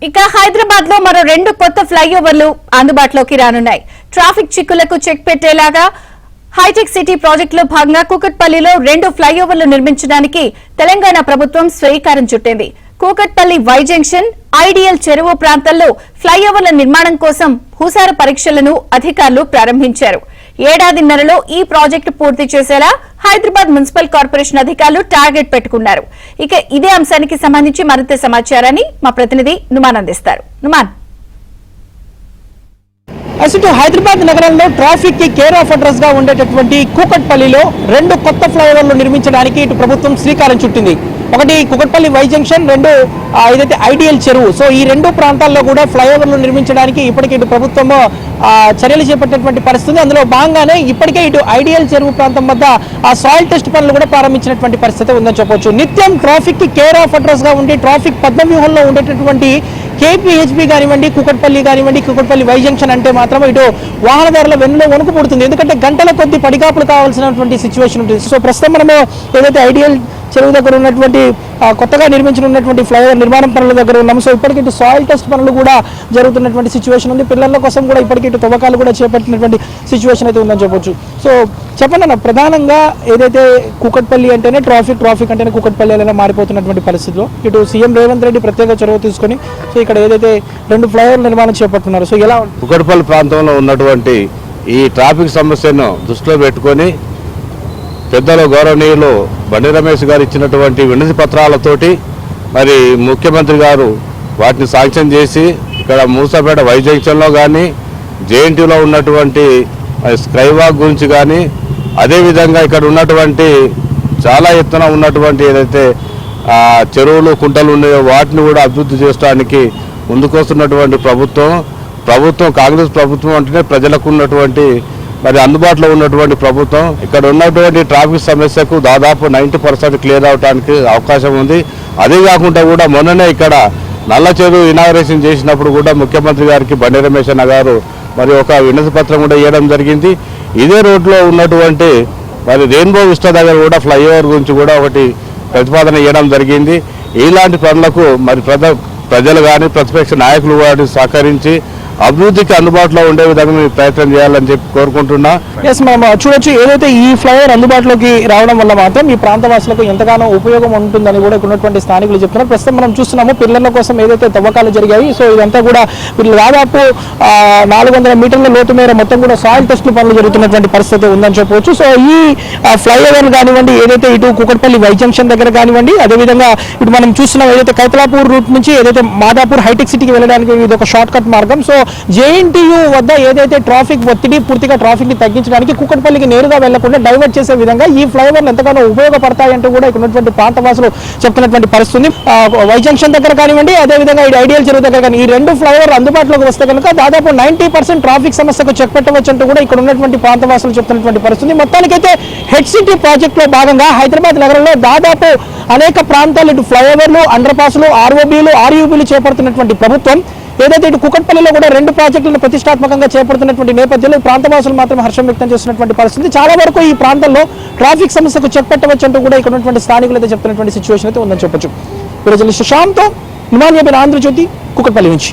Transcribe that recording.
ఇక హైదరాబాద్ లో మరో 2 కొత్త ఫ్లైఓవర్లు అందుబాటులోకి రానున్నాయి. ట్రాఫిక్ చిక్కులకు చెక్ పెట్టేలాగా హైటెక్ సిటీ ప్రాజెక్టులో భాగంగా కూకట్పల్లిలో 2 ఫ్లైఓవర్లు నిర్మించడానికి తెలంగాణ ప్రభుత్వం శ్రీకారం చుట్టింది. కూకట్పల్లి వై జంక్షన్, ఐడియల్ చెరువు ప్రాంతాల్లో ఫ్లైఓవర్ల నిర్మాణం కోసం భూసార పరీక్షలను అధికారులు ప్రారంభించారు. ఏడాదిన్నరలో ఈ ప్రాజెక్టు పూర్తి చేసేలా హైదరాబాద్ మున్సిపల్ కార్పొరేషన్ అధికారులు టార్గెట్ పెట్టుకున్నారు. ఇక ఇదే అంశానికి సంబంధించి మరింత సమాచారాన్ని మా ప్రతినిధి నుమాన్ అందిస్తారు. నుమాన్, అసలు హైదరాబాద్ నగరంలో ట్రాఫిక్ కి కేర్ ఆఫ్ అడ్రస్ గా ఉండేటటువంటి కూకట్పల్లిలో 2 కొత్త ఫ్లైఓవర్లు నిర్మించడానికి ఇటు ప్రభుత్వం శ్రీకారం చుట్టింది. ఒకటి కూకట్పల్లి వై జంక్షన్, 2 ఏదైతే ఐడియల్ చెరువు. సో ఈ 2 ప్రాంతాల్లో కూడా ఫ్లైఓవర్లు నిర్మించడానికి ఇప్పటికే ఇటు ప్రభుత్వం చర్యలు చేపట్టినటువంటి పరిస్థితి. అందులో భాగంగానే ఇప్పటికే ఇటు ఐడియల్ చెరువు ప్రాంతం వద్ద ఆ సాయిల్ టెస్ట్ పనులు కూడా ప్రారంభించినటువంటి పరిస్థితి ఉందని చెప్పొచ్చు. నిత్యం ట్రాఫిక్ కి కేర్ ఆఫ్ అడ్రస్ గా ఉండి ట్రాఫిక్ పద్మవ్యూహంలో ఉండేటటువంటి కేపీహెచ్బీ కానివ్వండి, కూకట్పల్లి కానివ్వండి, కూకట్పల్లి వై జంక్షన్ అంటే మాత్రం ఇటు వాహనదారుల వెన్నులో వణుకు పుడుతుంది. ఎందుకంటే గంటల కొద్ది పడిగాపులు కావాల్సినటువంటి సిచ్యువేషన్ ఉంటుంది. సో ప్రస్తుతం మనము ఏదైతే ఐడియల్ చెరువు దగ్గర ఉన్నటువంటి కొత్తగా నిర్మించనున్నటువంటి ఫ్లైఓవర్ నిర్మాణం పనుల దగ్గర ఉన్నాము. సో ఇప్పటికి ఇటు సాయిల్ టెస్ట్ పనులు కూడా జరుగుతున్నటువంటి సిచ్యువేషన్ ఉంది. పిల్లల కోసం కూడా ఇప్పటికి ఇటు తవ్వకాలు కూడా చేపట్టినటువంటి సిచ్యువేషన్ అయితే ఉందని చెప్పొచ్చు. సో చెప్పండి అన్న, ప్రధానంగా ఏదైతే కూకట్పల్లి అంటేనే ట్రాఫిక్ అంటేనే కూకట్పల్లి అలా మారిపోతున్నటువంటి పరిస్థితిలో ఇటు సీఎం రేవంత్ రెడ్డి ప్రత్యేక చొరవ తీసుకొని సో ఇక్కడ ఏదైతే 2 ఫ్లైఓవర్ నిర్మాణం చేపడుతున్నారు. సో ఎలా కూకట్పల్లి ప్రాంతంలో ఉన్నటువంటి ఈ ట్రాఫిక్ సమస్యను దృష్టిలో పెట్టుకొని పెద్దలు గౌరవనీయులు బండి రమేష్ గారు ఇచ్చినటువంటి వినతి పత్రాలతోటి మరి ముఖ్యమంత్రి గారు వాటిని శాంక్షన్ చేసి ఇక్కడ మూసాపేట వై జంక్షన్లో కానీ జేఎన్టీలో ఉన్నటువంటి స్కైవాక్ గురించి కానీ అదేవిధంగా ఇక్కడ ఉన్నటువంటి చాలా ఎత్తున ఉన్నటువంటి ఏదైతే చెరువులు కుంటలు ఉన్నాయో వాటిని కూడా అభివృద్ధి చేయడానికి ముందుకొస్తున్నటువంటి ప్రభుత్వం కాంగ్రెస్ ప్రభుత్వం అంటేనే ప్రజలకు ఉన్నటువంటి మరి అందుబాటులో ఉన్నటువంటి ప్రభుత్వం. ఇక్కడ ఉన్నటువంటి ట్రాఫిక్ సమస్యకు దాదాపు 90% క్లియర్ అవడానికి అవకాశం ఉంది. అదే కాకుండా కూడా మొన్ననే ఇక్కడ నల్ల చెరువు ఇనాగరేషన్ చేసినప్పుడు కూడా ముఖ్యమంత్రి గారికి బండి రమేష్ అన్న గారు మరి ఒక వినతి పత్రం కూడా ఇవ్వడం జరిగింది. ఇదే రోడ్లో ఉన్నటువంటి మరి రెయిన్బో విస్టా దగ్గర కూడా ఫ్లైఓవర్ గురించి కూడా ఒకటి ప్రతిపాదన ఇవ్వడం జరిగింది. ఇలాంటి పనులకు మరి ప్రజలు కానీ ప్రతిపక్ష నాయకులు వాటి సహకరించి అభివృద్ధికి అందుబాటులో ఉండే విధంగా మేము ప్రయత్నం చేయాలని చెప్పి కోరుకుంటున్నా. మనం చూడొచ్చు, ఏదైతే ఈ ఫ్లైఓవర్ అందుబాటులోకి రావడం వల్ల మాత్రం ఈ ప్రాంతవాసులకు ఎంతగానో ఉపయోగం ఉంటుందని కూడా ఉన్నటువంటి స్థానికులు చెప్తున్నారు. ప్రస్తుతం మనం చూస్తున్నాము పిల్లల కోసం ఏదైతే తవ్వకాలు జరిగాయి. సో ఇదంతా కూడా దాదాపు 400 మీటర్ల లోతు మేర మొత్తం కూడా సాయిల్ టెస్టులు పనులు జరుగుతున్నటువంటి పరిస్థితి ఉందని చెప్పవచ్చు. సో ఈ ఫ్లైఓవర్ కానివ్వండి, ఏదైతే ఇటు కూకట్పల్లి వై జంక్షన్ దగ్గర కానివ్వండి, అదేవిధంగా ఇటు మనం చూస్తున్నాం ఏదైతే కైతలాపూర్ రూట్ నుంచి ఏదైతే మాదాపూర్ హైటెక్ సిటీకి వెళ్ళడానికి ఇది ఒక షార్ట్ కట్ మార్గం. సో జేఎన్టీయూ వద్ద ఏదైతే ట్రాఫిక్ ఒత్తిడి పూర్తిగా ట్రాఫిక్ ని తగ్గించడానికి కూకట్పల్లికి నేరుగా వెళ్లకుండా డైవర్ట్ చేసే విధంగా ఈ ఫ్లైఓవర్లు ఎంతగానో ఉపయోగపడతాయంటూ కూడా ఇక్కడ ఉన్నటువంటి ప్రాంతవాసులు చెప్తున్నటువంటి పరిస్థితి. వై జంక్షన్ దగ్గర కానివ్వండి, అదేవిధంగా ఐడియల్ చెరువు దగ్గర కానీ ఈ 2 ఫ్లైఓవర్లు అందుబాటులోకి వస్తే కనుక దాదాపు 90% ట్రాఫిక్ సమస్యకు చెక్ పెట్టవచ్చు అంటూ కూడా ఇక్కడ ఉన్నటువంటి ప్రాంతవాసులు చెప్తున్నటువంటి పరిస్థితి. మొత్తానికైతే హెడ్ సిటీ ప్రాజెక్ట్ లో భాగంగా హైదరాబాద్ నగరంలో దాదాపు అనేక ప్రాంతాలు ఇటు ఫ్లైఓవర్లు, అండర్ పాస్లు, ఆర్ఓబీలు, ఆర్యూబీలు చేపడుతున్నటువంటి ప్రభుత్వం ఏదైతే ఇటు కూకట్పల్లిలో కూడా 2 ప్రాజెక్టులను ప్రతిష్టాత్మకంగా చేపడుతున్నటువంటి నేపథ్యంలో ప్రాంతవాసులు మాత్రం హర్షం వ్యక్తం చేస్తున్నటువంటి పరిస్థితి. చాలా వరకు ఈ ప్రాంతంలో ట్రాఫిక్ సమస్యకు చెక్ పెట్టవచ్చు అంటూ కూడా ఇక్కడ ఉన్నటువంటి స్థానికులు అయితే చెప్తున్నటువంటి సిచ్యువేషన్ అయితే ఉందని చెప్పొచ్చు. జర్నలిస్ట్ శ్యామ్తో నుమాన్, ఆంధ్రజ్యోతి, కూకట్పల్లి నుంచి.